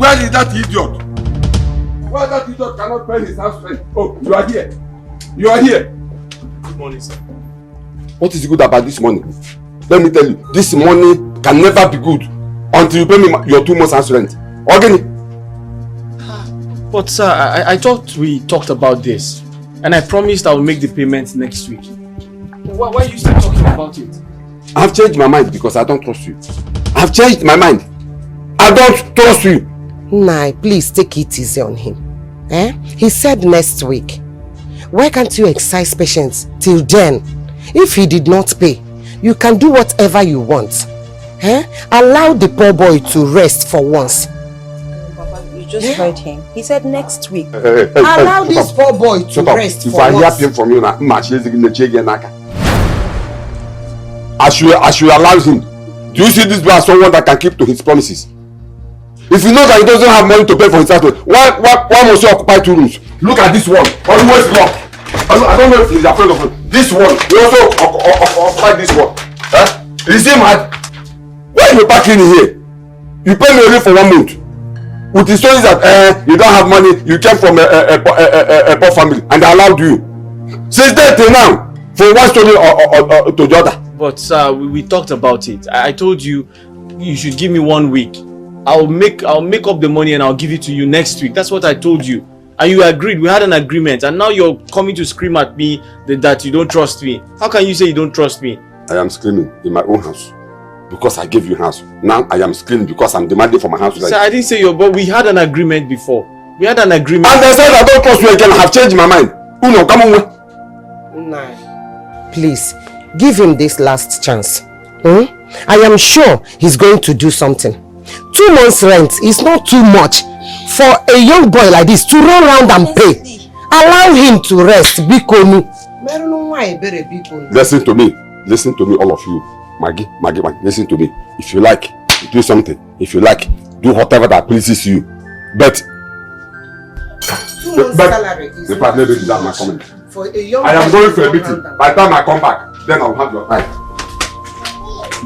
Where is that idiot? Why that idiot cannot pay his house rent? Oh, you are here. You are here. Good morning, sir. What is good about this money? Let me tell you, this money can never be good until you pay me your 2 months house rent. Organic. But sir, I thought we talked about this, and I promised I will make the payment next week. Why are you still talking about it? I have changed my mind because I don't trust you. I have changed my mind. I don't trust you. Nah, please take it easy on him. Eh? He said next week. Why can't you exercise patience till then? If he did not pay, you can do whatever you want. Eh? Allow the poor boy to rest for once. Papa, you just heard him. He said next week. Allow this poor boy to rest for once. If I hear from you now, I should allow him. Do you see this boy as someone that can keep to his promises? If you know that he doesn't have money to pay for his house, why must you occupy 2 rooms? Look at this one, always locked. I don't know if he's afraid of it. This one, he also occupy this one. Huh? Is he mad? Why are you parking here? You pay me only for 1 month. With the stories that you don't have money, you came from a poor family, and they allowed you. Since then till now, from one story to the other. But sir, we talked about it. I told you, you should give me 1 week. I'll make up the money and I'll give it to you next week. That's what I told you. And you agreed. We had an agreement. And now you're coming to scream at me that you don't trust me. How can you say you don't trust me? I am screaming in my own house. Because I gave you house. Now I am screaming because I'm demanding for my house. Sir, I didn't say but we had an agreement before. We had an agreement. And they said I don't trust you again. I have changed my mind. Uno, come on. Nah. Please, give him this last chance. I am sure he's going to do something. 2 months rent is not too much for a young boy like this to run around and pay. Allow him to rest. Bikonu. Listen to me, all of you. Maggie, listen to me. If you like, do something. If you like, do whatever that pleases you. But 2 months salary is not too my much comment. for a young I am boy going to for a run meeting. around and By the time I come back, then I'll have your time.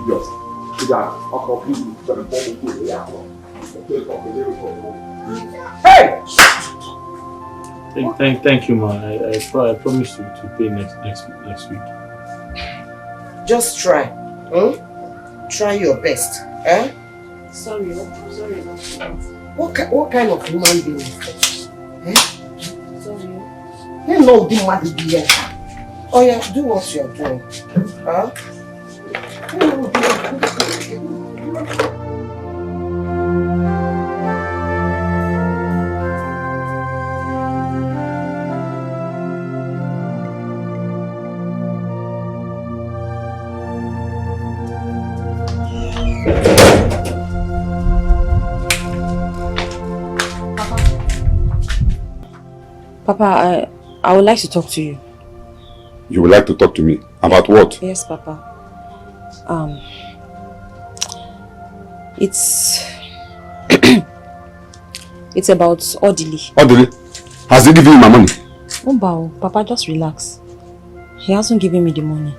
Idiot. Hey! Thank you, man. I promise to pay next week. Just try. Try your best. Sorry. What kind of human being is that? Sorry. You know the mad being. Oh yeah, do what you're doing. Papa, I would like to talk to you. You would like to talk to me? About what? Yes, Papa. It's it's about Odili. Odili? Has he given you my money? Papa, just relax. He hasn't given me the money.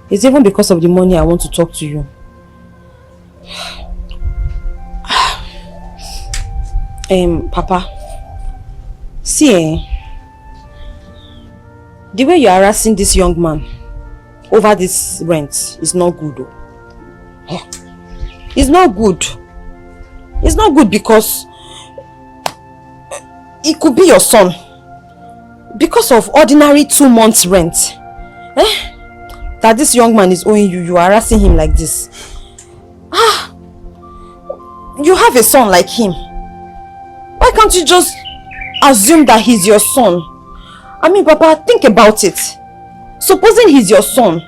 It's even because of the money I want to talk to you. Papa, see, the way you're harassing this young man over this rent is not good. It's not good. It's not good because it could be your son. Because of ordinary 2 months rent. That this young man is owing you, you are harassing him like this. You have a son like him. Why can't you just assume that he's your son? I mean, Papa, think about it. Supposing he's your son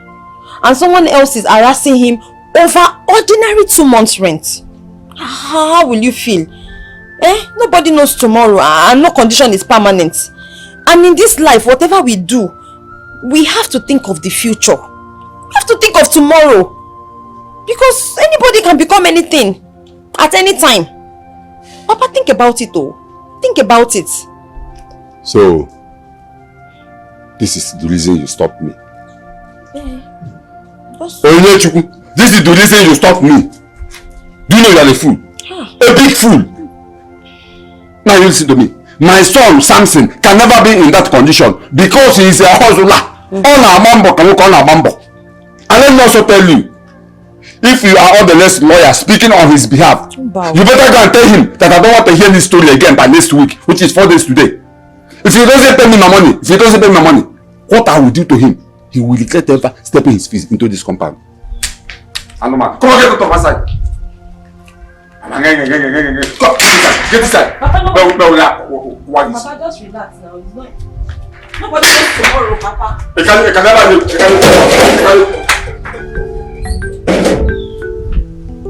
and someone else is harassing him over ordinary 2 months rent. How will you feel? Nobody knows tomorrow and no condition is permanent. And in this life, whatever we do, we have to think of the future. We have to think of tomorrow. Because anybody can become anything at any time. Papa, think about it though. Think about it. So, this is the reason you stopped me. This is the reason you stopped me. Do you know you are a fool? A big fool. Now you listen to me. My son Samson can never be in that condition because he is a hustler. On a mambo can work on a mambo. And let me also tell you, if you are all the next lawyer speaking on his behalf, you better go and tell him that I don't want to hear this story again by next week, which is 4 days today. If he doesn't pay me my money, what I will do to him, he will regret ever stepping his feet into this compound. And man, come on, get out of my side. Come, get inside. Papa, no. What is? Papa, just relax now. It's not. Nobody knows tomorrow, Papa. It can never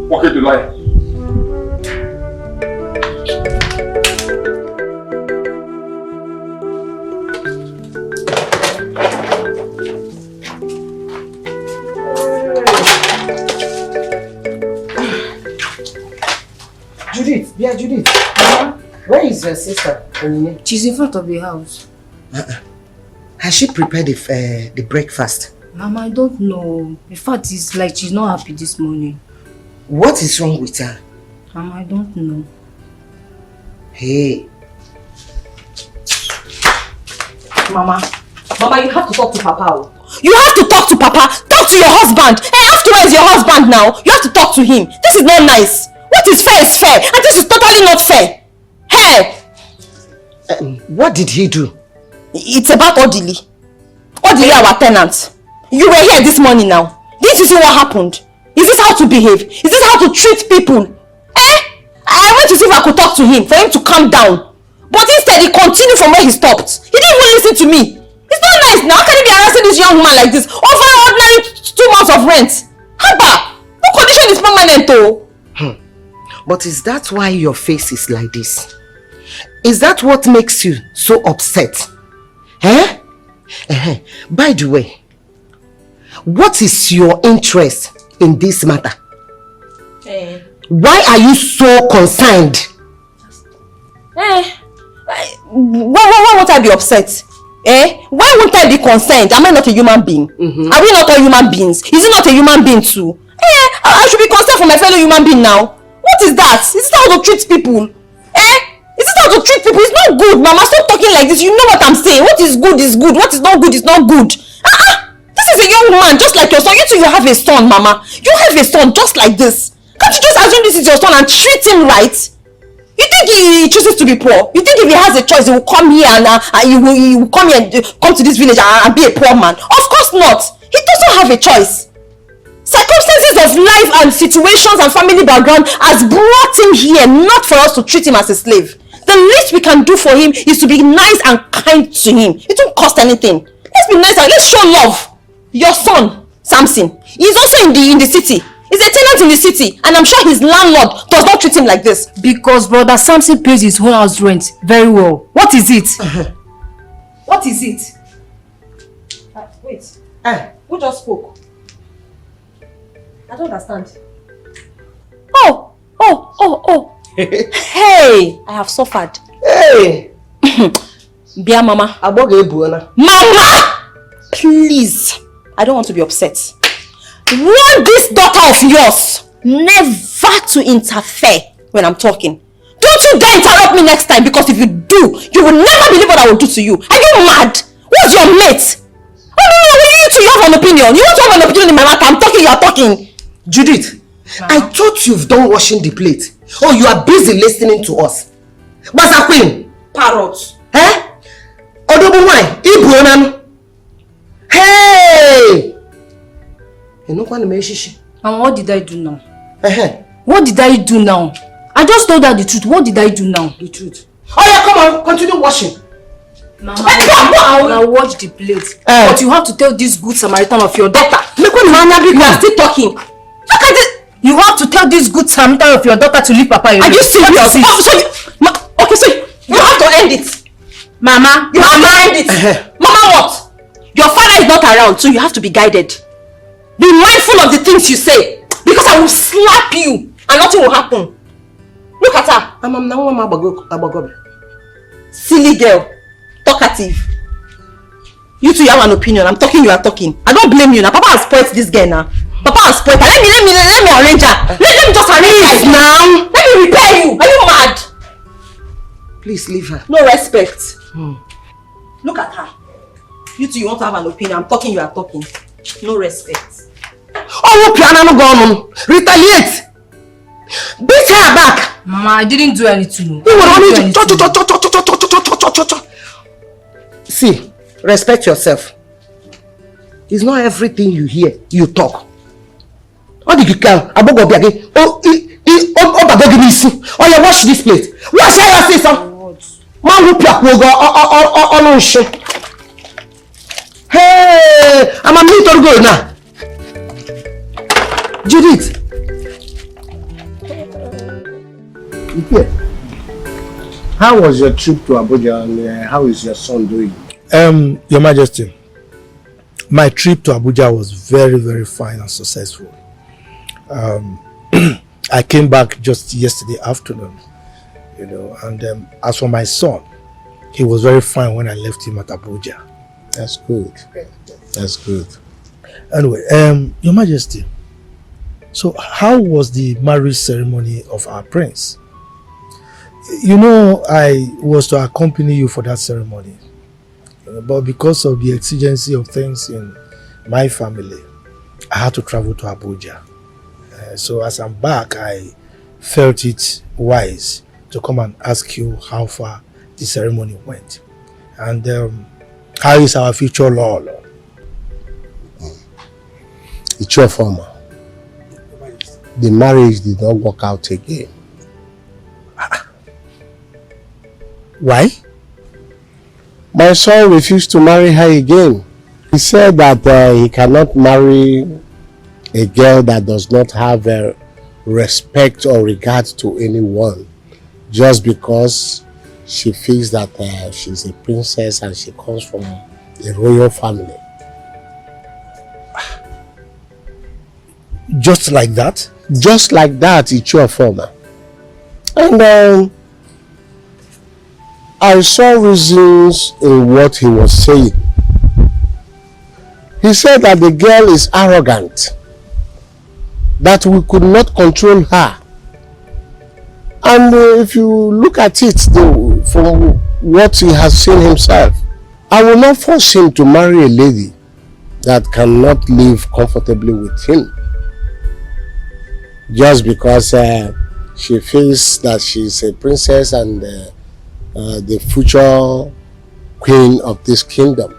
walk into life. Judith, yeah, Judith. Where is your sister? She's in front of the house. Has she prepared the breakfast? Mama, I don't know. In fact, it's like she's not happy this morning. What is wrong with her? Mama, I don't know. Hey. Mama, you have to talk to Papa. You have to talk to Papa. Talk to your husband. Hey, after all, is your husband now. You have to talk to him. This is not nice. What is fair is fair, and this is totally not fair. Hey! What did he do? It's about Odili. Odili, our tenant. You were here this morning now. Didn't you see what happened? Is this how to behave? Is this how to treat people? I went to see if I could talk to him, for him to calm down. But instead, he continued from where he stopped. He didn't even listen to me. It's not nice now. How can he be harassing this young man like this? Over ordinary 2 months of rent. Haba! No condition is permanent though. But is that why your face is like this? Is that what makes you so upset? By the way, what is your interest in this matter? Why are you so concerned? Why won't I be upset? Why won't I be concerned? Am I not a human being? Are we not all human beings? Is it not a human being too? I should be concerned for my fellow human being now. What is that? Is this how to treat people? Is this how to treat people? It's not good, Mama. Stop talking like this. You know what I'm saying. What is good is good. What is not good is not good. This is a young man just like your son. You too, you have a son, Mama. You have a son just like this. Can't you just assume this is your son and treat him right? You think he chooses to be poor? You think if he has a choice, he will come here and he will come here, come to this village and be a poor man? Of course not. He doesn't have a choice. Circumstances of life and situations and family background has brought him here, not for us to treat him as a slave. The least we can do for him is to be nice and kind to him. It won't cost anything. Let's be nice and let's show love. Your son, Samson, he's also in the city. He's a tenant in the city, and I'm sure his landlord does not treat him like this. Because brother Samson pays his own house rent very well. What is it? What is it? Wait. Who just spoke? I don't understand. Oh. Hey, I have suffered. Hey! Bia Mama. Mama! Please. I don't want to be upset. Warn this daughter of yours never to interfere when I'm talking. Don't you dare interrupt me next time, because if you do, you will never believe what I will do to you. Are you mad? What's your mate? Oh no, you have an opinion. You want to have an opinion in my matter? I'm talking, you are talking. Judith, I thought you've done washing the plate. Oh, you are busy listening to us. What's Queen? Parrot. Odobu Ibu. Hey! And what did I do now? What did I do now? I just told her the truth. What did I do now? The truth. Oh yeah, come on, continue washing. Mama, I will wash the plate. But you have to tell this good Samaritan of your daughter. You are still talking. Look at it. You have to tell this good Samaritan of your daughter to leave Papa alone. Are you serious? Okay, so you have to end it. Mama, you have to end it. Mama, what? Your father is not around, so you have to be guided. Be mindful of the things you say, because I will slap you and nothing will happen. Look at her. Silly girl. Talkative. You two have an opinion. I'm talking, you are talking. I don't blame you now. Papa has spoiled this girl now. Papa has spoiled her. Let me arrange her. Let me just arrange her now. Let me repair you. Are you mad? Please leave her. No respect. Look at her. You two, you want to have an opinion. I'm talking, you are talking. No respect. Oh, piano no go. Retaliate. Beat her back. Mama, I didn't do anything. You were only see, respect yourself. It's not everything you hear, you talk. What did you call? Abogo again. Oh, yeah, wash this plate. Wash your face. Man, whoop your on shit. Hey, I'm a little girl now. Judith. How was your trip to Abuja and how is your son doing? Your Majesty, my trip to Abuja was very, very fine and successful. I came back just yesterday afternoon, you know, and as for my son, he was very fine when I left him at Abuja. That's good. That's good. Anyway, Your Majesty, so how was the marriage ceremony of our prince? You know, I was to accompany you for that ceremony, but because of the exigency of things in my family, I had to travel to Abuja. So as I'm back, I felt it wise to come and ask you how far the ceremony went. And how is our future law? It's your former. The marriage did not work out again. Why? My son refused to marry her again. He said that he cannot marry a girl that does not have respect or regard to anyone just because she feels that she's a princess and she comes from a royal family. Just like that? Just like that, it's your former. And I saw reasons in what he was saying. He said that the girl is arrogant, that we could not control her. And if you look at it from what he has seen himself, I will not force him to marry a lady that cannot live comfortably with him. Just because she feels that she's a princess and the future queen of this kingdom.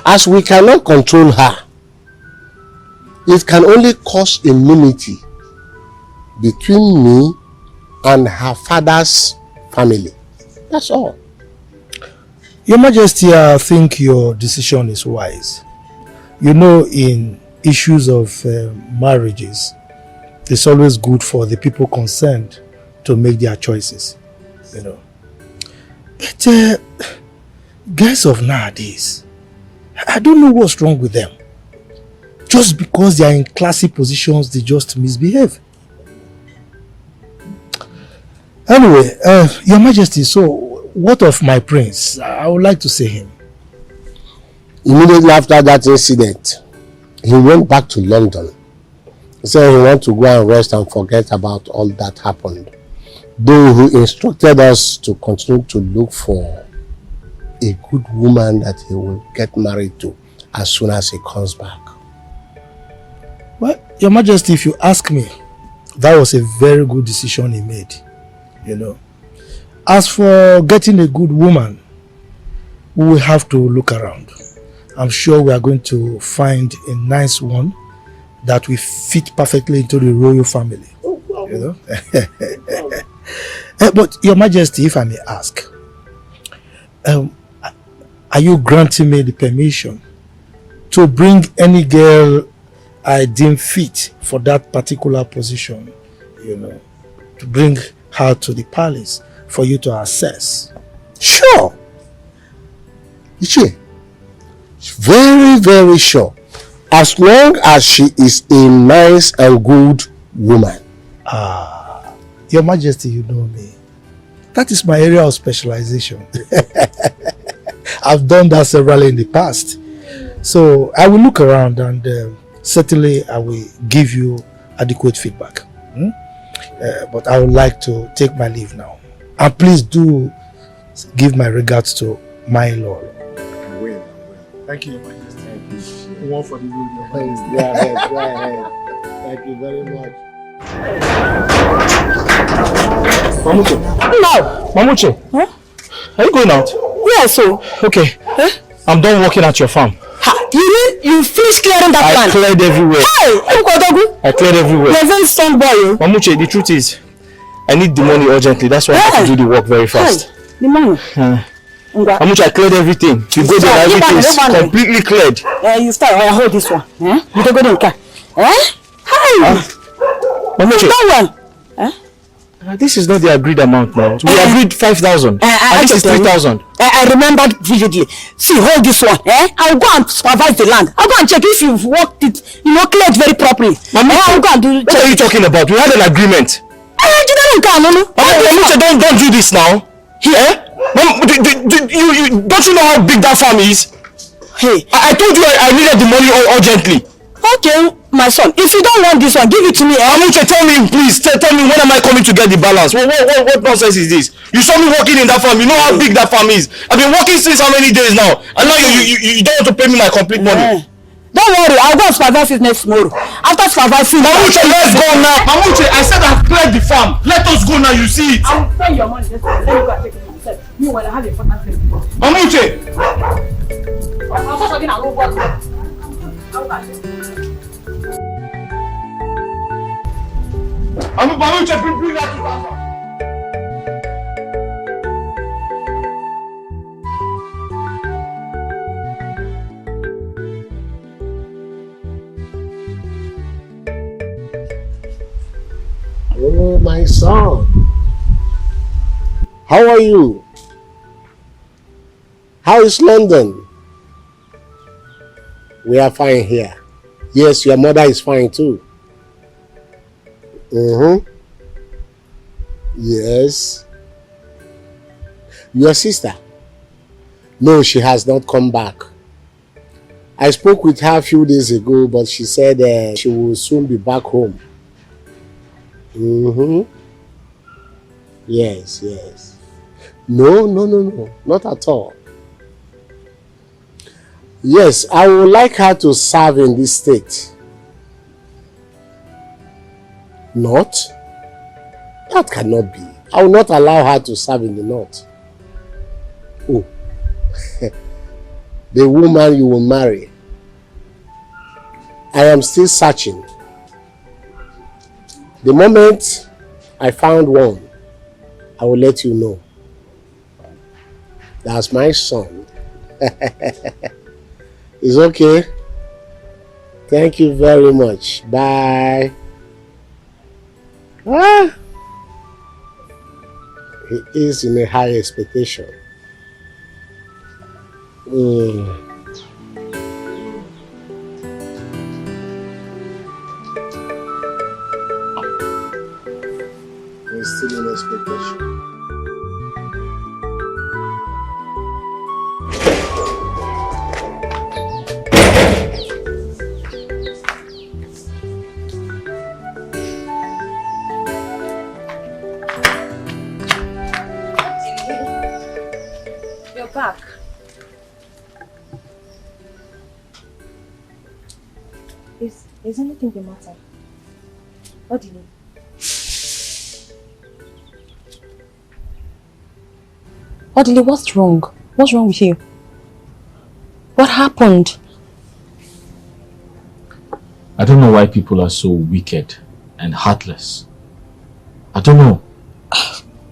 As we cannot control her, it can only cause enmity between me and her father's family. That's all. Your Majesty, I think your decision is wise. You know, in issues of marriages, it's always good for the people concerned to make their choices, you know. But guys of nowadays, I don't know what's wrong with them. Just because they are in classy positions, they just misbehave. Anyway, Your Majesty, so what of my prince? I would like to see him. Immediately after that incident, he went back to London. He said he wanted to go and rest and forget about all that happened. Though he instructed us to continue to look for a good woman that he will get married to as soon as he comes back. Well, Your Majesty, if you ask me, that was a very good decision he made, you know. As for getting a good woman, we will have to look around. I'm sure we are going to find a nice one that will fit perfectly into the royal family, you know. But Your Majesty, if I may ask, are you granting me the permission to bring any girl I deem fit for that particular position, you know, to bring her to the palace for you to assess? Sure. Very, very sure. As long as she is a nice and good woman. Your Majesty, you know me. That is my area of specialization. I've done that severally in the past. So I will look around and certainly I will give you adequate feedback. But I would like to take my leave now. And please do give my regards to my lord. I will. Thank you, Your Majesty. Thank you. One for the road. Please, go ahead, go ahead. Thank you very much. Mamuche. No. Mamuche. Huh? Are you going out? Yeah, so. Okay. Huh? I'm done working at your farm. You finished clearing that land? I cleared everywhere. Hey, I cleared everywhere. You're a very strong boy. Mamuche, the truth is, I need the money urgently. That's why I have to do the work very fast. Hey, the money? Mamuche, I cleared everything. You go there, everything is completely cleared. You start. I hold this one. You don't go there. Hey! Mamuche. That one. This is not the agreed amount now. We agreed 5,000. And this is 3,000. I remembered vividly. See, hold this one. I'll go and supervise the land. I'll go and check if you've worked it, cleared very properly. I'll go and do. What are you talking about? We had an agreement. Mamuche, don't do this now. Here? Don't you know how big that farm is? Hey, I told you I needed the money urgently. Okay, my son, if you don't want this one, give it to me. Mamuche, tell me, please. Tell me, when am I coming to get the balance? What nonsense is this? You saw me working in that farm. You know how big that farm is. I've been working since how many days now? And now you don't want to pay me my complete money. Don't worry, I'll go and supervise it next tomorrow. After supervising... Mamuche, let's go now. Mamuche, I said I've cleared the farm. Let us go now, you see it. I will spend your money. Let me go and take it myself. Meanwhile, I have a important thing. Mamuche! I'll start talking and go work. Mamuche, bring that to us. Oh, my son. How are you? How is London? We are fine here. Yes, your mother is fine too. Yes. Your sister? No, she has not come back. I spoke with her a few days ago, but she said she will soon be back home. Yes. No, not at all. Yes, I would like her to serve in this state. Not? That cannot be. I will not allow her to serve in the north. Oh, the woman you will marry. I am still searching. The moment I found one, I will let you know. That's my son. It's okay. Thank you very much. Bye. He is in a high expectation. He's still in expectation. You're back. Is anything the matter? What do you mean? Odile, what's wrong? What's wrong with you? What happened? I don't know why people are so wicked and heartless. I don't know.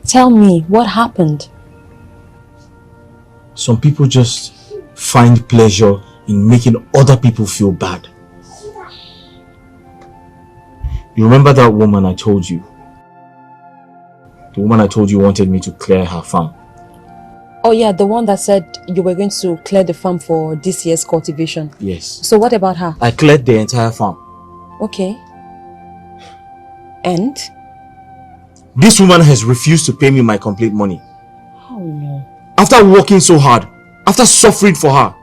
Tell me, what happened? Some people just find pleasure in making other people feel bad. You remember that woman I told you? The woman I told you wanted me to clear her farm. Oh yeah, the one that said you were going to clear the farm for this year's cultivation. Yes. So what about her? I cleared the entire farm. Okay. And? This woman has refused to pay me my complete money. Oh no. After working so hard, after suffering for her,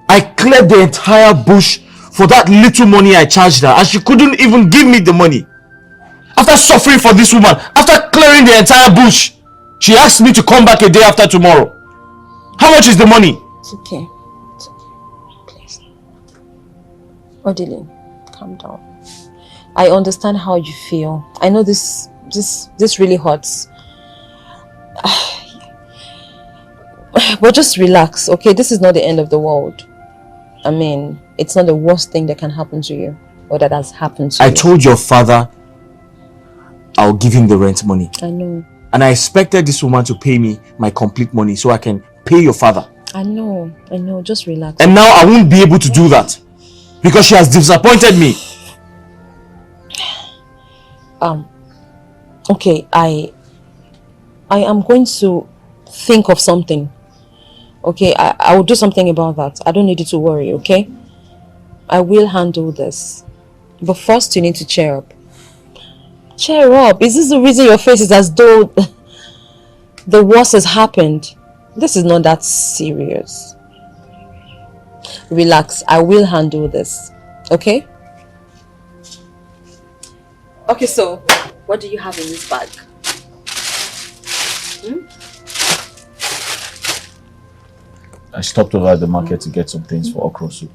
I cleared the entire bush for that little money I charged her, and she couldn't even give me the money. After suffering for this woman, after clearing the entire bush, She asked me to come back a day after tomorrow. How much is the money? It's okay. It's okay. Please. Odile, calm down. I understand how you feel. I know this really hurts. But just relax, okay? This is not the end of the world. I mean, it's not the worst thing that can happen to you or that has happened to you. I told your father I'll give him the rent money. I know. And I expected this woman to pay me my complete money so I can pay your father. I know. Just relax. And now I won't be able to do that because she has disappointed me. Okay, I am going to think of something. Okay, I will do something about that. I don't need you to worry, okay? I will handle this. But first you need to cheer up. Cheer up. Is this the reason your face is as though the worst has happened? This is not that serious. Relax. I will handle this. Okay? Okay, so what do you have in this bag? I stopped over at the market to get some things for okra soup.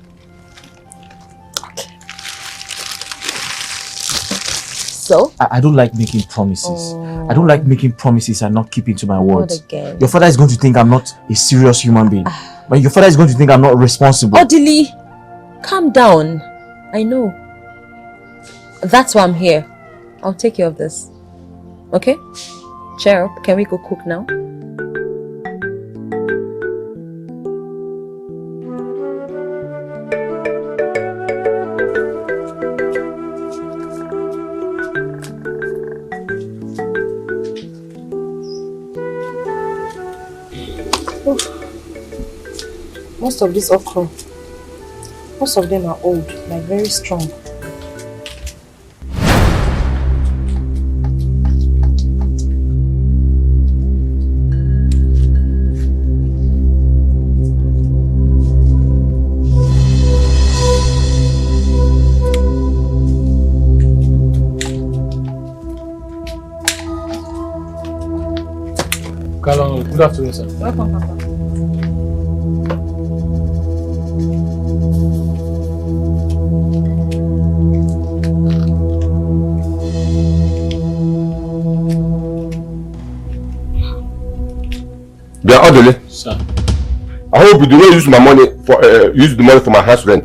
Okay. So? I don't like making promises. Oh. I don't like making promises and not keeping to my words. Not again. Your father is going to think I'm not a serious human being. But your father is going to think I'm not responsible. Odile, calm down. I know. That's why I'm here. I'll take care of this. Okay? Cheer up. Can we go cook now? Most of these okra, most of them are old, like very strong. Good afternoon, sir. Welcome, Papa. They are orderly. Sir. I hope you do not use my money for use the money for my house rent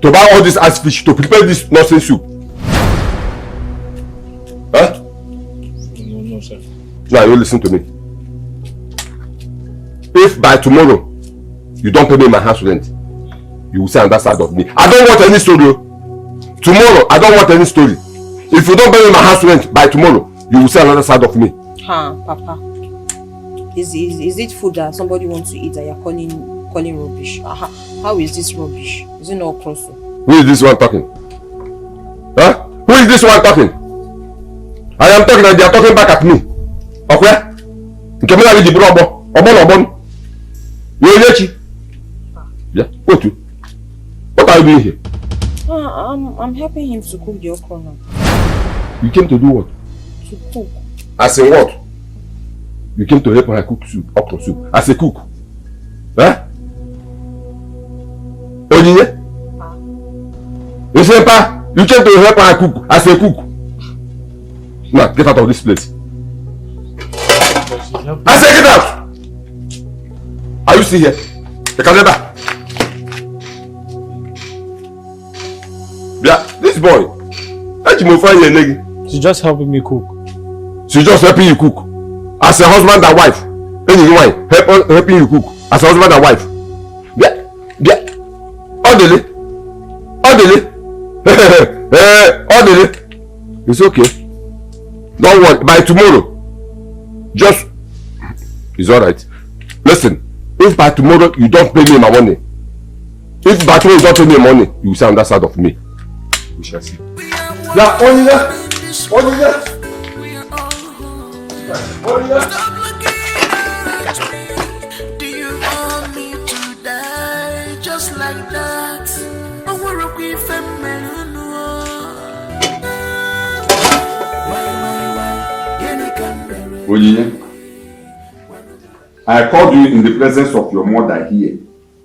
to buy all this ice fish to prepare this nonsense soup. Huh? No, sir. Now you listen to me. If by tomorrow you don't pay me my house rent, you will say on that side of me. I don't want any story. Tomorrow I don't want any story. If you don't pay me my house rent by tomorrow, you will say on the other side of me. Papa. Is it food that somebody wants to eat that you're calling rubbish? How is this rubbish? Is it not close? Who is this one talking? Huh? Who is this one talking? I am talking and they are talking back at me. Okay? Yeah, go to. What are you doing here? I'm helping him to cook the okra now. You came to do what? To cook. As in what? You came to help her cook soup, okra soup. As a cook. Huh? Oniye? You say, Pa, you came to help her cook as a cook. Now, get out of this place. I say get out! Are you still here? You can never. Yeah, this boy. She's just helping me cook. She's just helping you cook. As a husband and wife. Helping you cook. As a husband and wife. Yeah. Orderly. Orderly. It's okay. Don't worry. By tomorrow. Just. It's alright. Listen. If by tomorrow you don't pay me my money. If by tomorrow you don't pay me money, you will say on that side of me. We shall see. Yeah, Onile. Do you want me to die just like that? I wanna be Onile. I called you in the presence of your mother here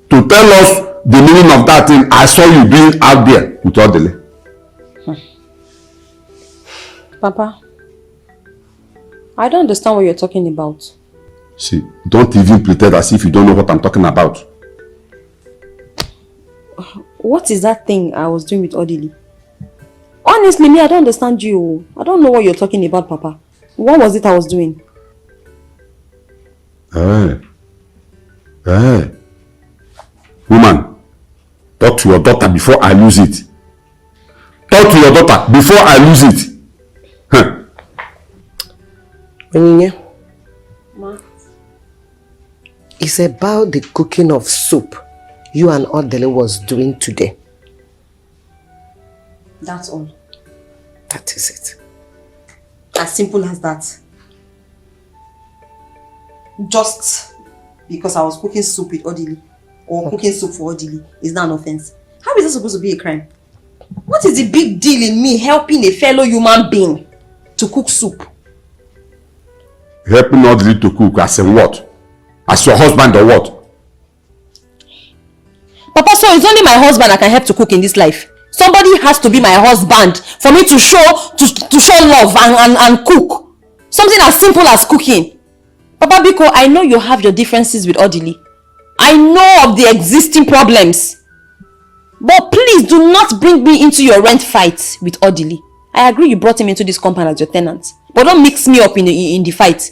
to tell us the meaning of that thing I saw you doing out there with Odele. Papa, I don't understand what you're talking about. See, don't even pretend as if you don't know what I'm talking about. What is that thing I was doing with Odili? Honestly, me, I don't understand you. I don't know what you're talking about, Papa. What was it I was doing? Woman, talk to your daughter before I lose it. Talk to your daughter before I lose it. Huh. Ma. It's about the cooking of soup you and Odele was doing today. That's all. That is it. As simple as that. Just because I was cooking soup with Odili or cooking soup for Odili is not an offense. How is that supposed to be a crime? What is the big deal in me helping a fellow human being to cook soup? Helping Odili to cook as in what? As your husband or what? Papa, so it's only my husband I can help to cook in this life. Somebody has to be my husband for me to show love and cook. Something as simple as cooking. Papa Biko, I know you have your differences with Odili. I know of the existing problems. But please do not bring me into your rent fight with Odili. I agree you brought him into this compound as your tenant. But don't mix me up in the fight.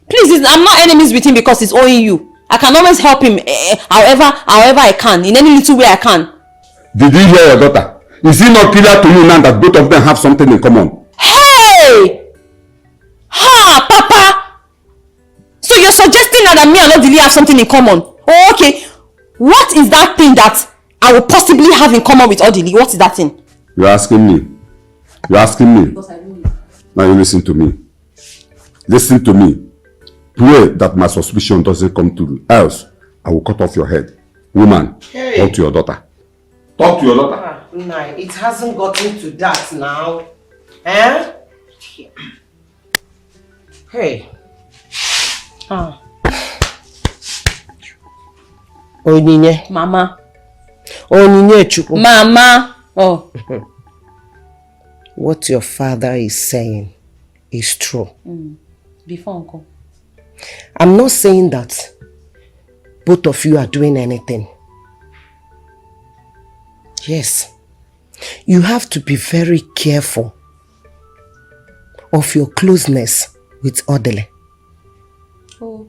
Please, I'm not enemies with him because he's owing you. I can always help him however I can, in any little way I can. Did you hear your daughter? Is it not clear to you now that both of them have something in common? Hey! Ha, Papa! So you're suggesting now that me and Odili have something in common? Oh, okay. What is that thing that I will possibly have in common with Odili? What is that thing? You're asking me. You're asking me. Because I don't know. Now you listen to me. Listen to me. Pray that my suspicion doesn't come true. Else, I will cut off your head. Woman, Hey. talk to your daughter. Talk to your daughter. No, it hasn't gotten to that now. Eh? Hey. Onyinye. Mama. Onyinye Chukwu. Mama. Oh. What your father is saying is true. Before Uncle. I'm not saying that both of you are doing anything. Yes. You have to be very careful of your closeness with Odele. Oh.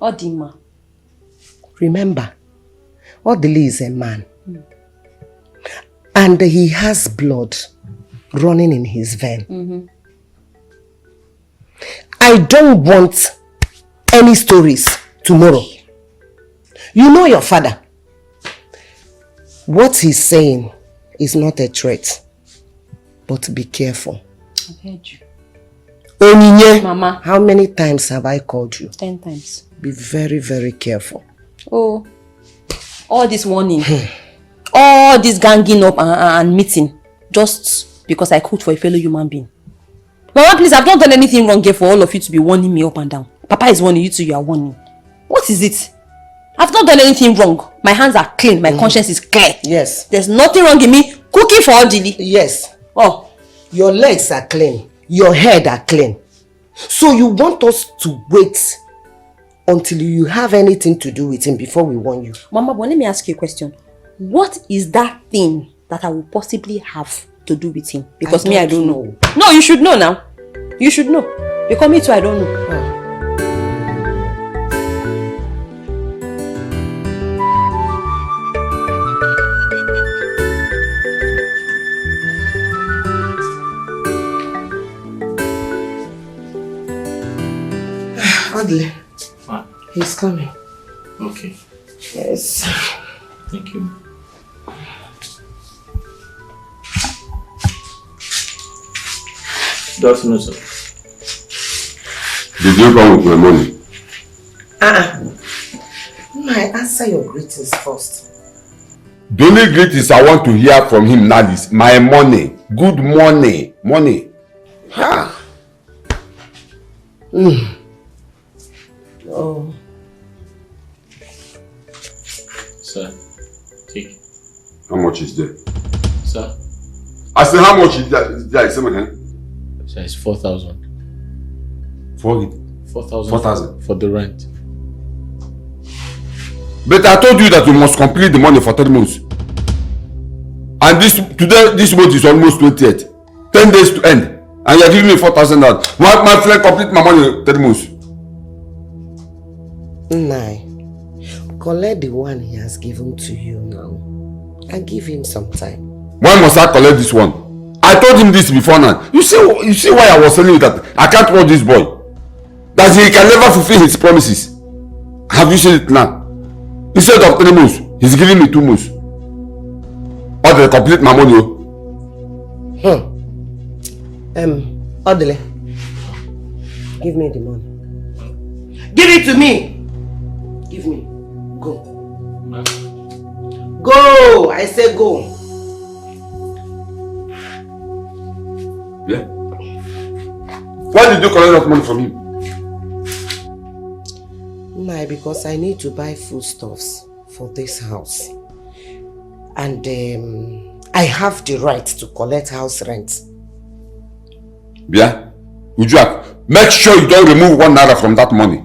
Odima. Remember, Odele is a man. And he has blood running in his vein. I don't want any stories tomorrow. You know your father. What he's saying is not a threat. But be careful. I've heard you. Onyinye, Mama. how many times have I called you? 10 times. Be very, very careful. Oh. All this warning. All this ganging up and meeting. Just because I cooked for a fellow human being. Mama, please, I've not done anything wrong here for all of you to be warning me up and down. Papa is warning you too, you are warning. What is it? I've not done anything wrong. My hands are clean. My conscience is clear. Yes. There's nothing wrong in me cooking for Odili. Yes. Oh. Your legs are clean. Your head are clean. So you want us to wait until you have anything to do with him before we warn you. Mama, but let me ask you a question. What is that thing that I will possibly have to do with him? Because I don't know. No, you should know now. You should know. Because me too, I don't know. Odile. He's coming. Okay. Yes. Thank you. Good afternoon, sir. Did you come with my money? I answer your greetings first. The only greetings I want to hear from him now is my money. Good money. Money. Oh. Sir, take. How much is there? Sir? I said, how much is there? Sir, it's 4,000. 4,000 4,000 for the rent. But I told you that you must complete the money for 3 months. And this month is almost 28th. 10 days to end. And you are giving me 4,000. My friend complete my money in 3 months. Nai, collect the one he has given to you now. And give him some time. Why must I collect this one? I told him this before now. You see why I was telling you that I can't watch this boy. That he can never fulfill his promises. Have you seen it now? Instead of 3 months, he's giving me 2 months. Or they complete my money. Odile, give me the money. Give it to me. Give me. Go. Go! I say go. Yeah. Why did you collect that money from him? Nah, because I need to buy foodstuffs for this house. And I have the right to collect house rent. Yeah. Ujuak, make sure you don't remove 1 naira from that money.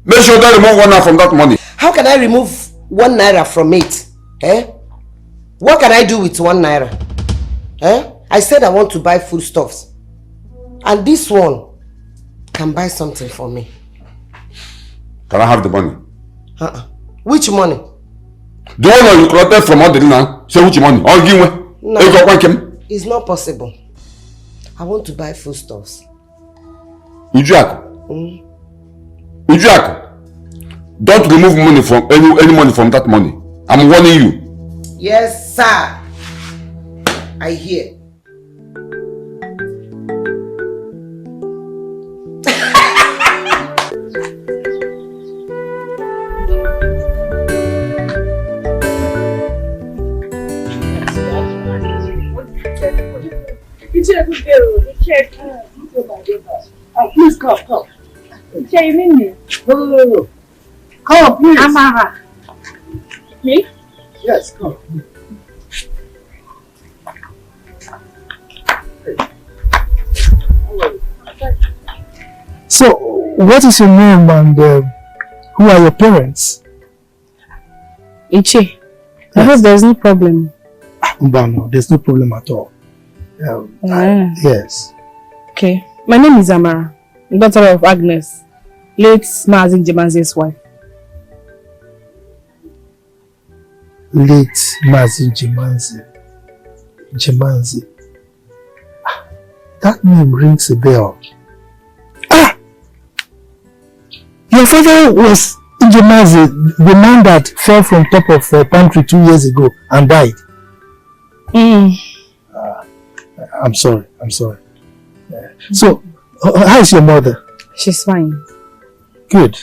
Make sure you don't remove 1 naira from that money. How can I remove 1 naira from it? Eh? What can I do with 1 naira? Eh? I said I want to buy foodstuffs. And this one can buy something for me. Can I have the money? Which money? The one you collected from Adelina. Say which money? I'll give me. No, it's not possible. I want to buy foodstuffs. Ujuak. Ujuak. Don't remove money from any money from that money. I'm warning you. Yes, sir. I hear. Please come. You mean me? No. Come, please. Amara. Me? Yes, come. So, what is your name and who are your parents? Ichi, I hope there's no problem. No, there's no problem at all. Yes. Okay, my name is Amara, daughter of Agnes, late Mazin Jemanze's wife. Late Mazin Jemanze. That name rings a bell. Your father was Jemanze, the man that fell from top of a pantry 2 years ago and died. I'm sorry. So, how is your mother? She's fine. Good.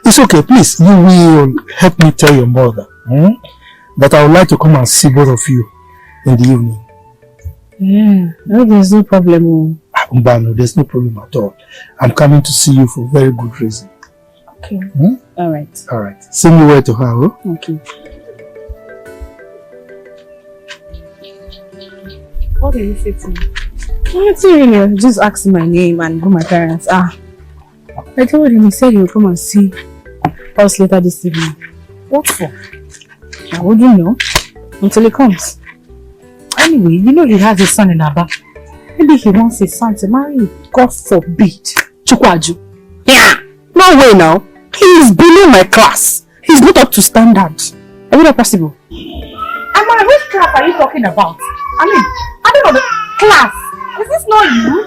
It's okay, please. You will help me tell your mother that I would like to come and see both of you in the evening. No, there's no problem. No, there's no problem at all. I'm coming to see you for very good reason. Okay. Alright. Send me where to her. Okay. What did you say to me? Nothing. Just asked my name and who my parents are. I told him, he said he will come and see us later this evening. What for? I wouldn't know until he comes. Anyway, you know he has a son in Aba. Maybe he wants his son to marry you. God forbid. Chukwaju. Yeah. No way now. He is below my class. He's not up to standard. Are you not possible? Amara, which class are you talking about? I don't know the class. Is this not you?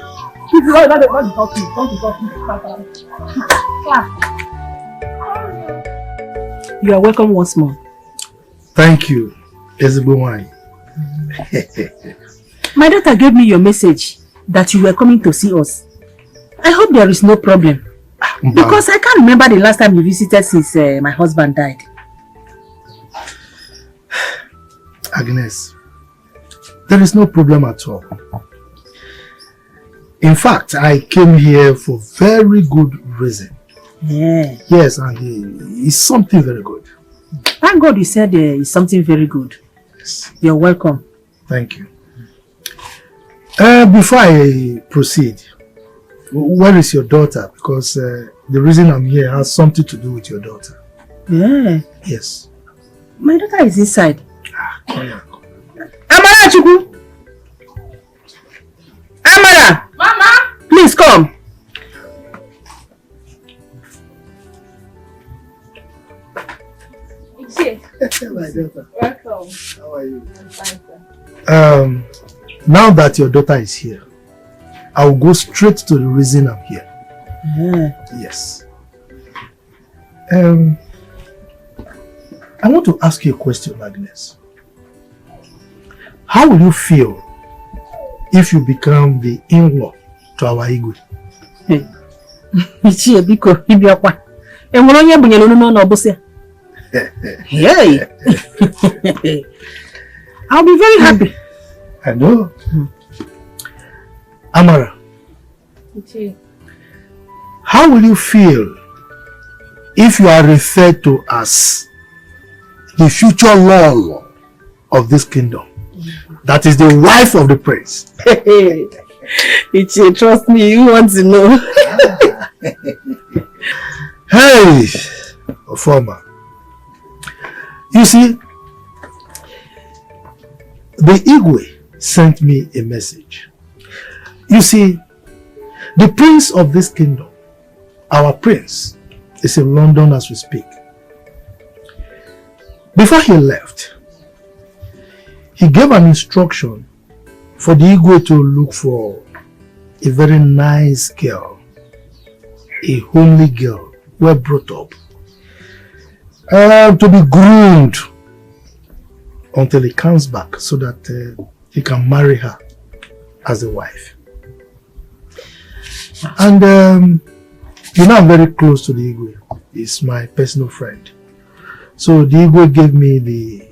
Don't talk to me. Class. You are welcome once more. Thank you. Ezebowai. My daughter gave me your message that you were coming to see us. I hope there is no problem. Because I can't remember the last time you visited since my husband died. Agnes, there is no problem at all. In fact, I came here for very good reason. Yeah. Yes, and it's something very good. Thank God you said it's something very good. Yes. You're welcome. Thank you. Before I proceed, where is your daughter? Because the reason I'm here has something to do with your daughter. Yeah. Yes. My daughter is inside. Come on. Amara Chukwu! Amara! Mama! Please come. My daughter. Welcome. How are you? I'm fine, sir. Now that your daughter is here, I'll go straight to the reason I'm here. Yeah. Yes. I want to ask you a question, Agnes. How will you feel if you become the in-law to our Igwe? Ichie biko ibiakwa. Enwere onye bunyere unu n'ọnụ ọbụsị. Hey. I'll be very happy. I know. Amara, Ichie. how will you feel if you are referred to as the future law of this kingdom? That is the wife of the prince. Ichie, trust me, you want to know. Hey, Ofoma. You see, the Igwe sent me a message. You see, the prince of this kingdom, our prince, is in London as we speak. Before he left, he gave an instruction for the Igwe to look for a very nice girl, a homely girl, well brought up, to be groomed until he comes back so that he can marry her as a wife. And you know, I'm very close to the Igwe. He's my personal friend. So the Igwe gave me the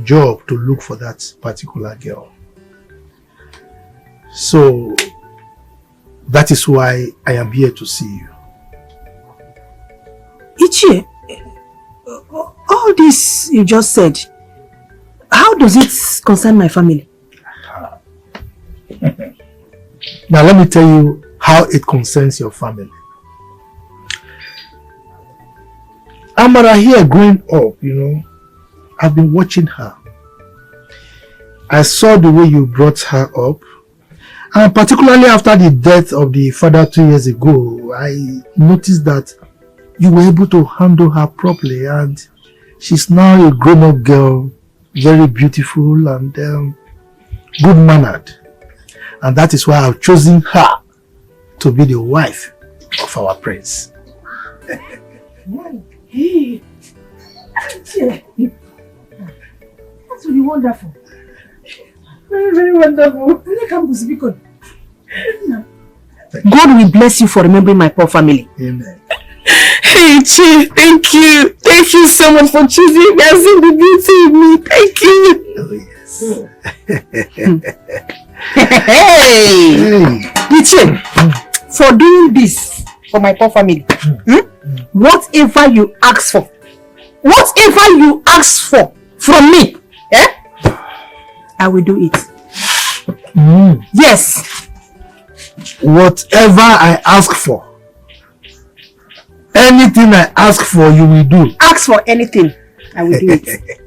job to look for that particular girl. So that is why I am here to see you. Ichie, all this you just said, how does it concern my family? Now let me tell you how it concerns your family. Amara here growing up, you know, I've been watching her. I saw the way you brought her up. And particularly after the death of the father 2 years ago, I noticed that you were able to handle her properly, and she's now a grown-up girl, very beautiful and good-mannered. And that is why I've chosen her to be the wife of our prince. Hey, that's really wonderful. Very, very wonderful. God will bless you for remembering my poor family. Amen. Hey, Chi, thank you. Thank you so much for choosing me and seeing the beauty in me. Thank you. Oh, yes. Hey, Ichie, for doing this for my poor family, whatever you ask for from me, I will do it. Yes. Whatever I ask for, anything I ask for, you will do. Ask for anything, I will do it.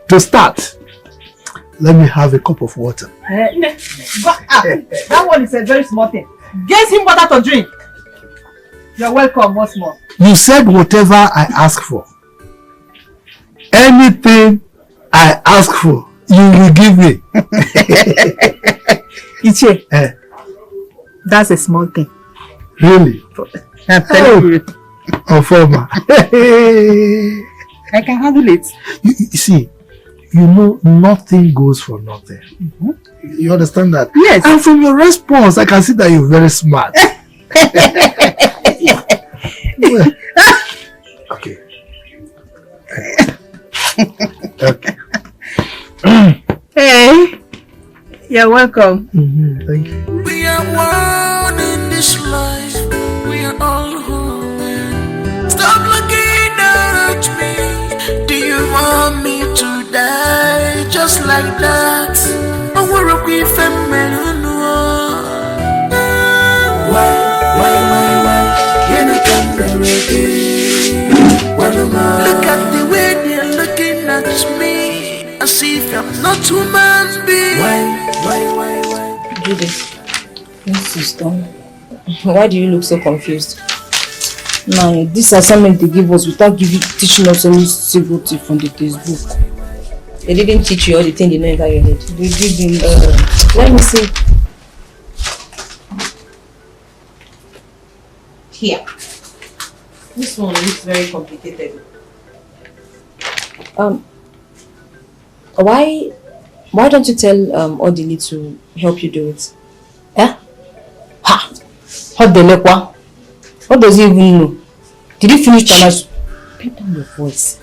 To start, let me have a cup of water. That one is a very small thing. Get him water to drink. You're welcome once more. You said whatever I ask for. Anything I ask for, you will give me. Ichie, that's a small thing. Really? I'm telling you. Ofoma. I can handle it. You see, you know nothing goes for nothing. You understand that? Yes. And from your response, I can see that you're very smart. Okay. Okay. Hey, you're welcome. Thank you. We are one. just like that. I wanna be feminine. Why? Can I come look at the way they're looking at me, as if I'm not human being. Why? Judith, this is done. Why do you look so confused? Now, this assignment they give us without teaching us any single thing from the textbook. They didn't teach you all the things they know inside your head. They didn't. Let me see. Here. This one looks very complicated. Why don't you tell Odili to help you do it? Eh? Ha! Odili? What does he even know? Did you finish primary school? Bring down your voice.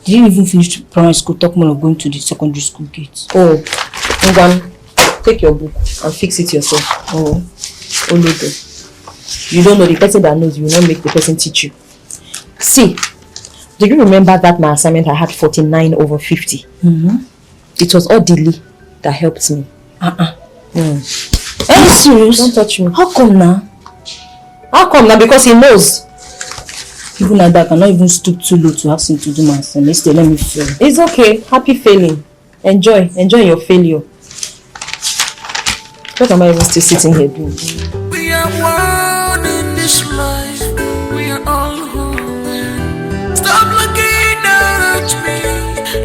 Did you even finish primary school? Talk more of going to the secondary school gate. Oh, Ngwan, take your book and fix it yourself. Oh, Olodo. You don't know the person that knows, you will not make the person teach you. See, do you remember that my assignment I had 49 over 50? It was Odili that helped me. Are you serious? Don't touch me. How come now? How come now? Because he knows. Even at that, I cannot even stoop too low to ask him to do my assignment. Stay, let me fail. It's okay. Happy failing. Enjoy your failure. What am I even still sitting here doing? We are one in this life. We are all human. Stop looking at me.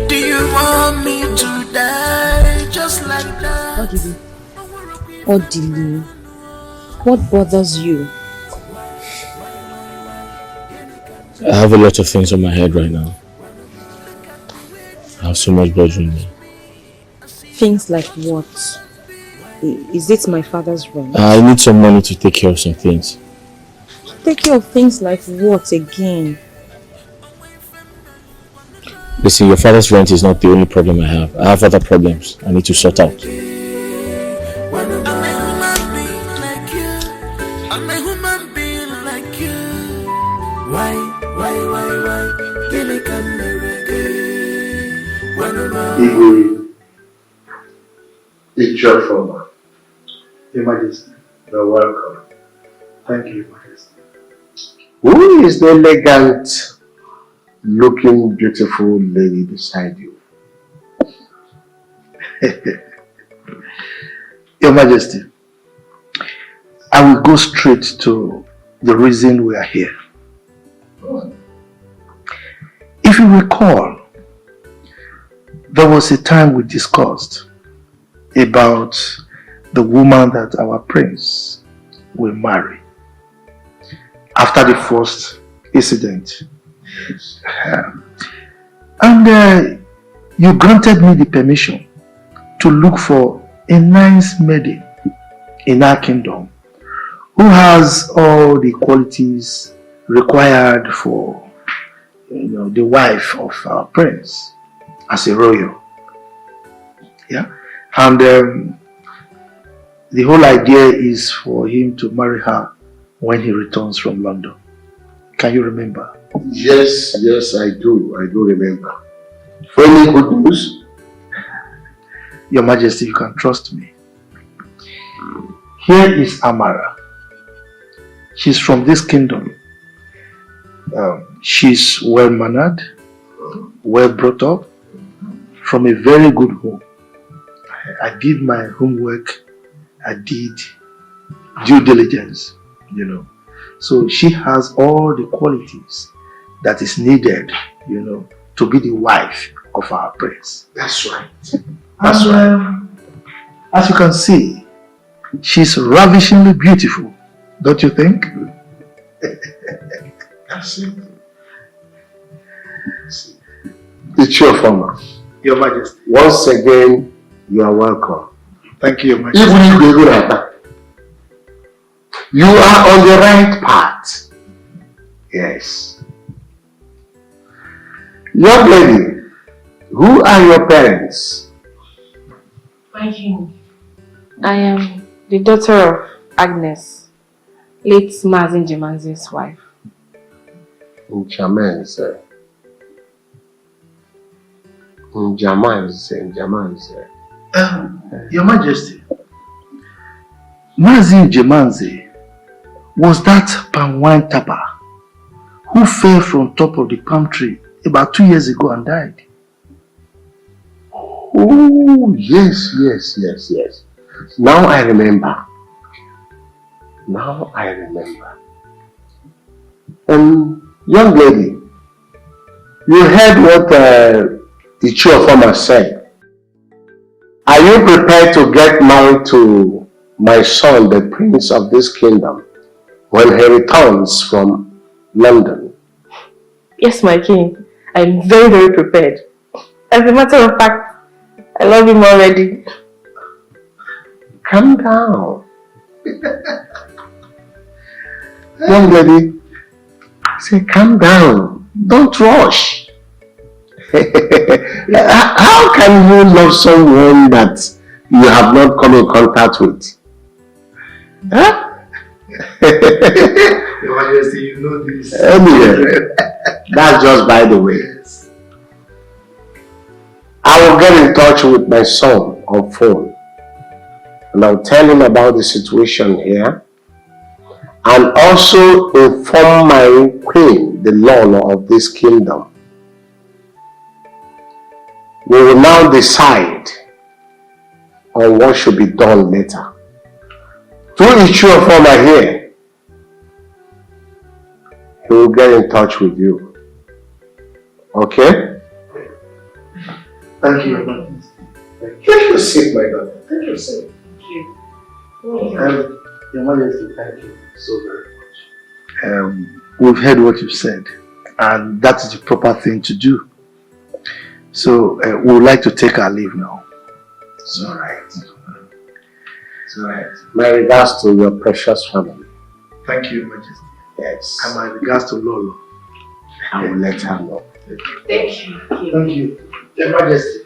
Do you want me to die just like that? Odili, what bothers you? I have a lot of things on my head right now. I have so much bothering me. Things like what? Is it my father's rent? I need some money to take care of some things. Take care of things like what again? Listen, your father's rent is not the only problem I have. I have other problems I need to sort out. It's your former. Your Majesty. You're welcome. Thank you, Your Majesty. Who is the elegant looking beautiful lady beside you? Your Majesty, I will go straight to the reason we are here. If you recall, there was a time we discussed about the woman that our prince will marry after the first incident. And you granted me the permission to look for a nice maiden in our kingdom who has all the qualities required for the wife of our prince as a royal. Yeah? And the whole idea is for him to marry her when he returns from London. Can you remember? Yes, I do. I do remember. For any good news? Your Majesty, you can trust me. Here is Amara. She's from this kingdom. She's well-mannered, well-brought up, from a very good home. I did my homework, I did due diligence, So she has all the qualities that is needed, to be the wife of our prince. That's right. That's right. As you can see, she's ravishingly beautiful, don't you think? That's it. It's your former. Your Majesty. Once again, you are welcome. Thank you, Your Majesty. Even if you go like that, you are on the right path. Yes. Young lady, who are your parents? Thank you. I am the daughter of Agnes, late Mazin Jemanzi's wife. Chairman, sir. Your Majesty, Mazi Jemanze was that palm wine tapper who fell from top of the palm tree about 2 years ago and died. Oh, yes. Now I remember. Young lady, you heard what the Chiofoma said. Are you prepared to get married to my son, the prince of this kingdom, when he returns from London? Yes, my king. I'm very, very prepared. As a matter of fact, I love him already. Calm down. Young lady, say calm down. Don't rush. How can you love someone that you have not come in contact with? Huh? Your Majesty, you know this. Anyway, that's just by the way. I will get in touch with my son on phone and I'll tell him about the situation here and also inform my queen, the Lolo of this kingdom. We will now decide on what should be done later. Through Ichiofoma here, he will get in touch with you. Okay? Thank you, Your Majesty. Take your seat, my daughter. Take your seat. Thank you. Your Majesty, thank you so very much. We've heard what you've said, and that is the proper thing to do. So we would like to take our leave now. It's alright. It's alright. My regards to your precious family. Thank you, Your Majesty. Yes. And my regards to Lolo. I will let her know. Thank you. Thank you. Your Majesty.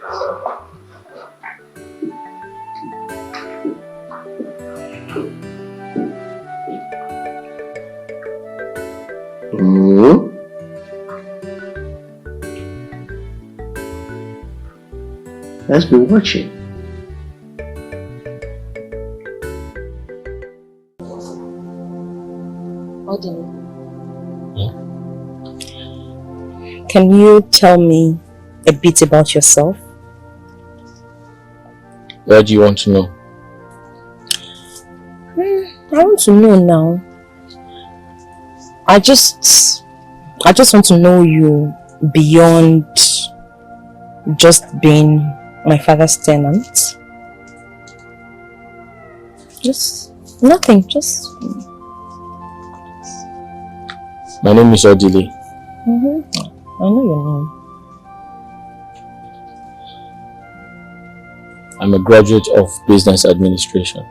Let's be watching. Can you tell me a bit about yourself? What do you want to know? I want to know now. I just want to know you beyond just being my father's tenant. Just nothing, just... My name is Odile. I know your name. I'm a graduate of business administration.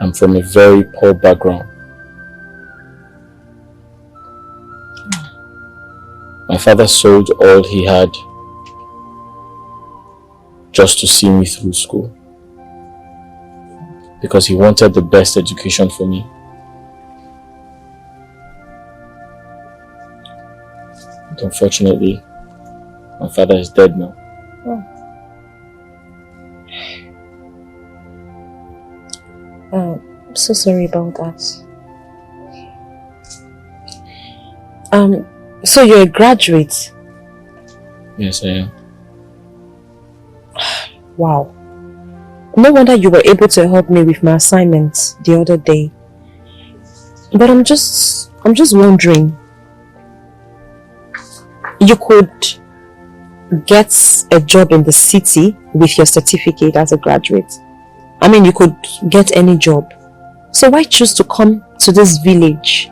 I'm from a very poor background. My father sold all he had just to see me through school, because he wanted the best education for me. But unfortunately, my father is dead now. I'm so sorry about that. So you're a graduate? Yes, I am. Wow. No wonder you were able to help me with my assignments the other day. But I'm just wondering, you could get a job in the city with your certificate as a graduate. I mean, you could get any job. So why choose to come to this village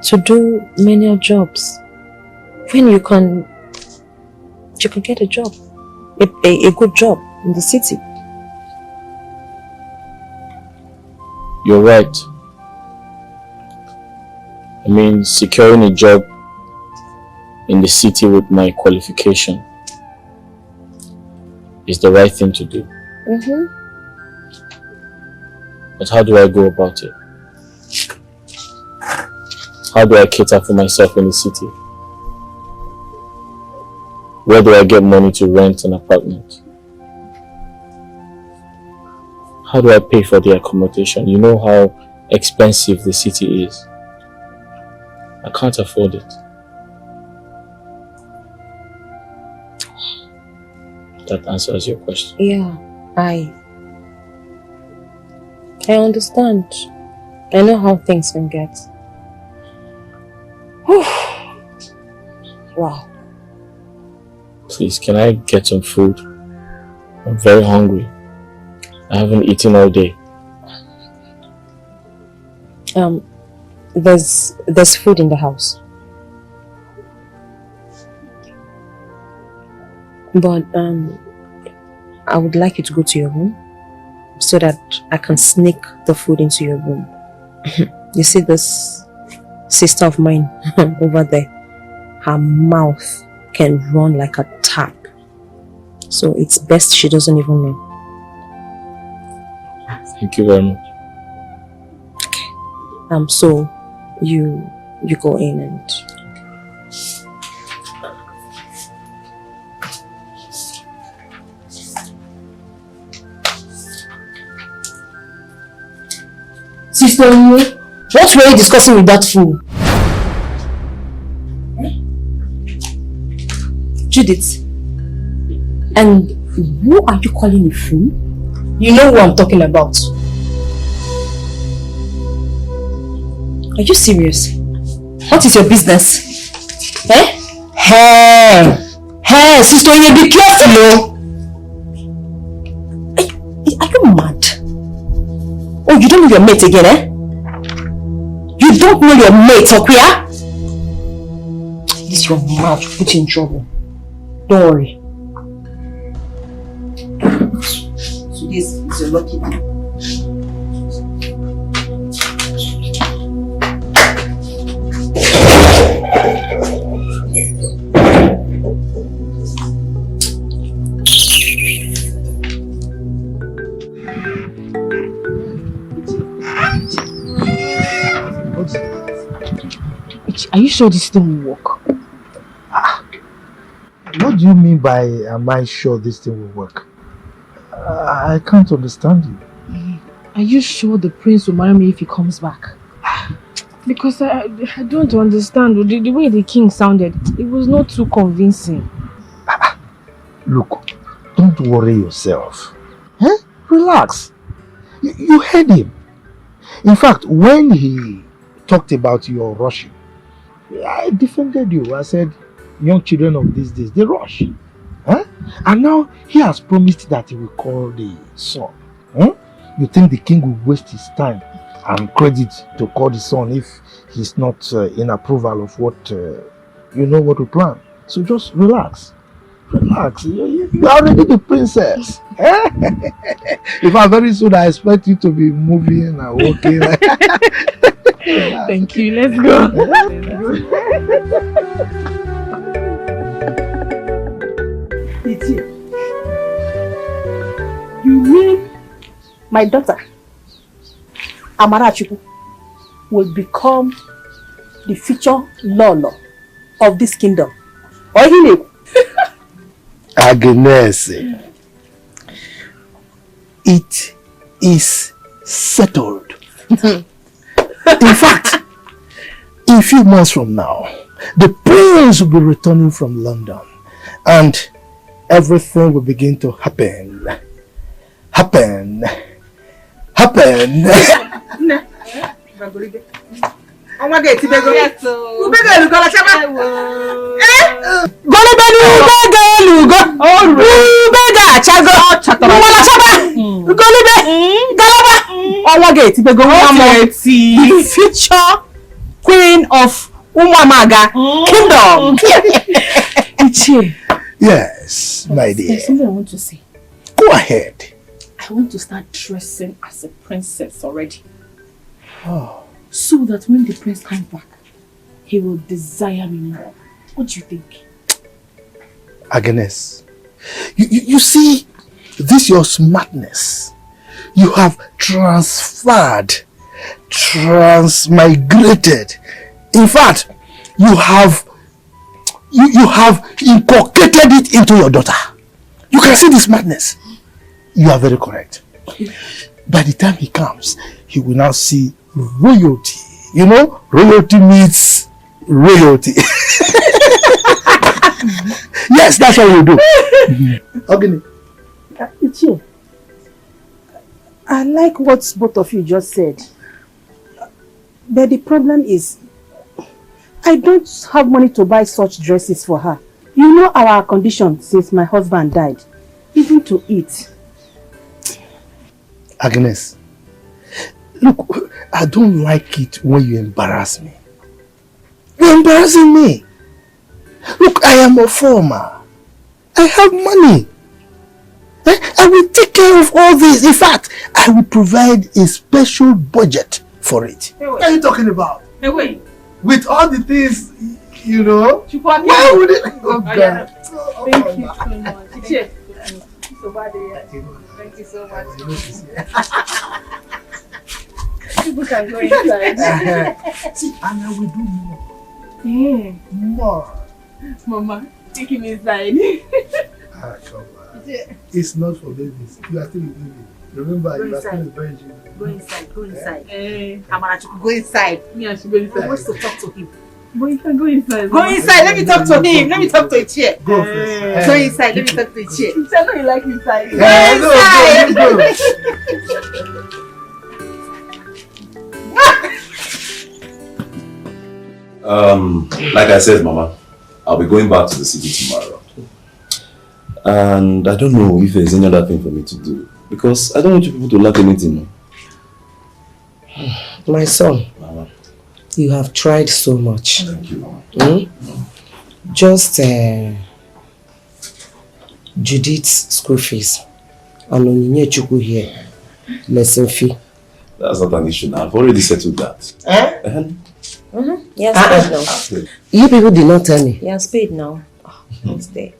to do menial jobs when you can get a job, a good job in the city? You're right. I mean, securing a job in the city with my qualification is the right thing to do. But how do I go about it? How do I cater for myself in the city? Where do I get money to rent an apartment? How do I pay for the accommodation? You know how expensive the city is. I can't afford it. That answers your question. Yeah, I understand. I know how things can get. Wow. Please, can I get some food? I'm very hungry. I haven't eaten all day. There's food in the house. But I would like you to go to your room so that I can sneak the food into your room. You see this sister of mine over there? Her mouth can run like a tap. So it's best she doesn't even know. Thank you very much. Okay. So you go in and Sister, what were you discussing with that fool? Judith, and who are you calling a fool? You know who I'm talking about. Are you serious? What is your business? Eh? Hey, sister, you be careful, Are you mad? Oh, you don't know your mate again, eh? You don't know your mate, Okuya? This your mouth will put you in trouble. Don't worry. So this is your lucky day. Are you sure this thing will work? What do you mean by am I sure this thing will work? I can't understand you. Are you sure the prince will marry me if he comes back? Because I don't understand. The way the king sounded, it was not too convincing. Look, don't worry yourself. Relax. You heard him. In fact, when he talked about your rushing, I defended you. I said, young children of these days, they rush. And now he has promised that he will call the son. You think the king will waste his time and credit to call the son if he's not in approval of what you know what we plan? So just relax. Relax. You are already the princess. In fact, very soon I expect you to be moving and walking. Thank you. Let's go. You mean my daughter, Amarachuku, will become the future Lolo of this kingdom? Or he knew? Agnes, it is settled. In fact, in a few months from now, the prince will be returning from London and everything will begin to happen. Future queen of Umamaga kingdom. Yes, my dear. There's something I want to say. Go ahead. I want to start dressing as a princess already. So that when the prince comes back, he will desire me more. What do you think? Agnes, you see, this your smartness. You have transmigrated In fact, you have inculcated it into your daughter. You can see this madness. You are very correct. By the time he comes, he will now see royalty. You know, royalty meets royalty. Yes, that's what we do. Okay. Ichie, I like what both of you just said. But the problem is, I don't have money to buy such dresses for her. You know our condition since my husband died. Even to eat. Agnes, look, I don't like it when you embarrass me. You're embarrassing me. Look, I am a farmer. I have money. I will take care of all this. In fact, I will provide a special budget for it. Hey, what are you talking about? Hey, wait. With all the things, you know, why would it? Oh, God. Thank you so much. Ichie, thank you so much. People can go inside. See, and I will do more. Yeah. More. Mama, take him inside. Come on. It's not for babies. You are still a baby. Remember, you are still a virgin. Go inside, go inside. Amarachuku, go inside. Me, I should go inside. I want to talk to him. But you can go inside. Go inside, let me talk to him. Let me talk to Ichie. Go first. Go inside, let me talk to Ichie. I know you like inside. Go inside. Like I said, Mama, I'll be going back to the city tomorrow. And I don't know if there's any other thing for me to do. Because I don't want you people to lack anything. My son, Mama, you have tried so much. Thank you, Mama. Just Judith's school fees. And Onyinye Chukwu here, lesson fee. That's not an issue now. I've already settled that. He has paid now. You people did not tell me. He has paid now. It's there.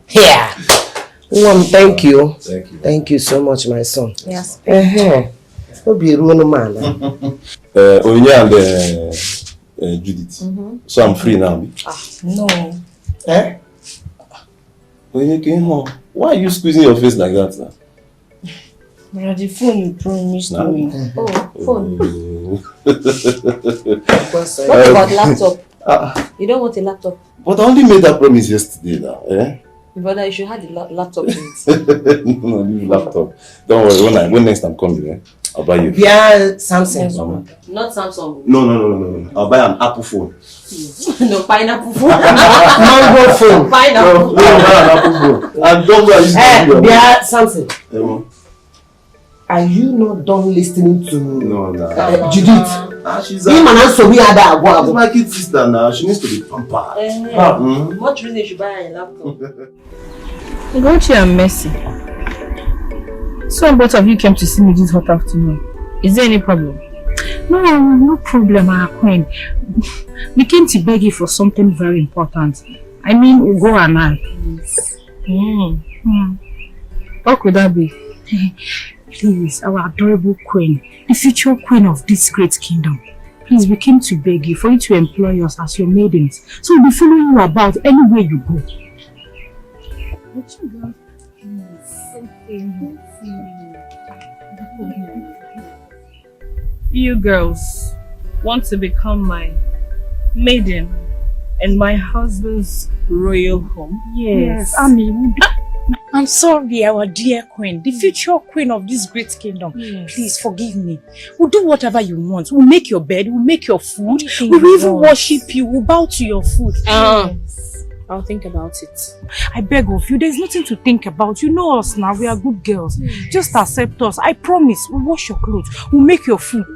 Here. Thank you. Thank you. Thank you so much, my son. Yes. Be a real man. Onyinye and Judith. So I'm free now. No. Onyinye, why are you squeezing your face like that now? The phone you promised me. Oh, phone. What about laptop? You don't want a laptop? But I only made that promise yesterday now. Brother, you should have the laptop in it. No, leave laptop. Don't worry, when next I'm coming, I'll buy you. Yeah, Samsung. Mama. Not Samsung. No. I'll buy an Apple phone. No, pineapple phone. Mango phone. Pineapple. No, I'll buy an Apple phone. And don't go and yeah, Samsung. Are you not done listening to Judith? She's my kid sister now. She needs to be pampered. What reason you should buy a laptop? Gotcha and Mercy. So both of you came to see me this hot afternoon. Is there any problem? No problem, our queen. We came to beg you for something very important. I mean, Ugo and I. What could that be? Please, our adorable queen, the future queen of this great kingdom. Please, we came to beg you for you to employ us as your maidens. So we'll be following you about anywhere you go. You girls want to become my maiden in my husband's royal home? Yes. I'm sorry, our dear queen, the future queen of this great kingdom. Yes. Please forgive me. We'll do whatever you want. We'll make your bed, we'll make your food, we'll even worship you, we'll bow to your foot. Yes. I'll think about it. I beg of you, there's nothing to think about. You know us now, we are good girls. Yes. Just accept us. I promise, we'll wash your clothes, we'll make your food.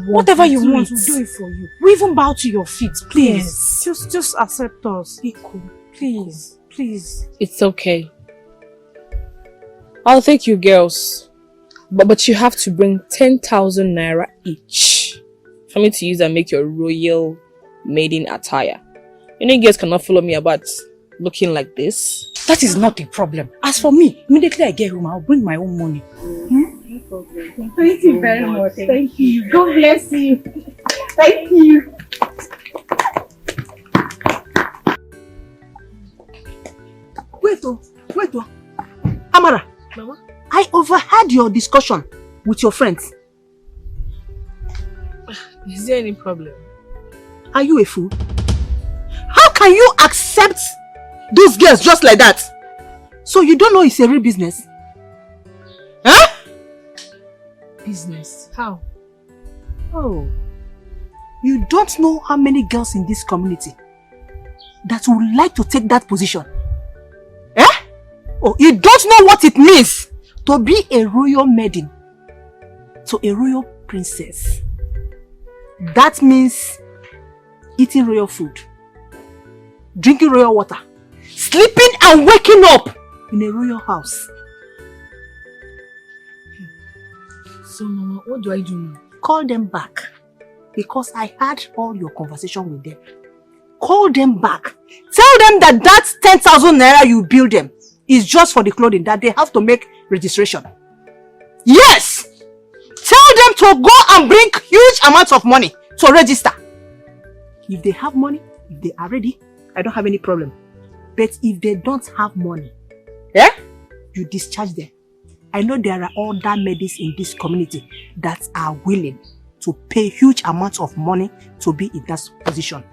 Whatever you want, we'll do it for you. We'll even bow to your feet, please. Yes. Just accept us. Be cool. Please. It's okay. I'll take you girls, but you have to bring 10,000 naira each for me to use and make your royal maiden attire. You know, you guys cannot follow me about looking like this. That is not a problem. As for me, immediately I get home, I'll bring my own money. problem. Thank you very much. Thank you. God bless you. Thank you. Wait. Amara. Mama? I overheard your discussion with your friends. Is there any problem? Are you a fool? How can you accept those girls just like that? So you don't know it's a real business? Huh? Business? How? Oh. You don't know how many girls in this community that would like to take that position? Eh? Oh, you don't know what it means to be a royal maiden, to a royal princess. That means eating royal food, drinking royal water, sleeping and waking up in a royal house. So Mama, what do I do now? Call them back, because I had all your conversation with them. Call them back. Tell them that that 10,000 naira you bill them is just for the clothing, that they have to make registration. Yes! Tell them to go and bring huge amounts of money to register. If they have money, if they are ready, I don't have any problem. But if they don't have money, you discharge them. I know there are other maidens in this community that are willing to pay huge amounts of money to be in that position.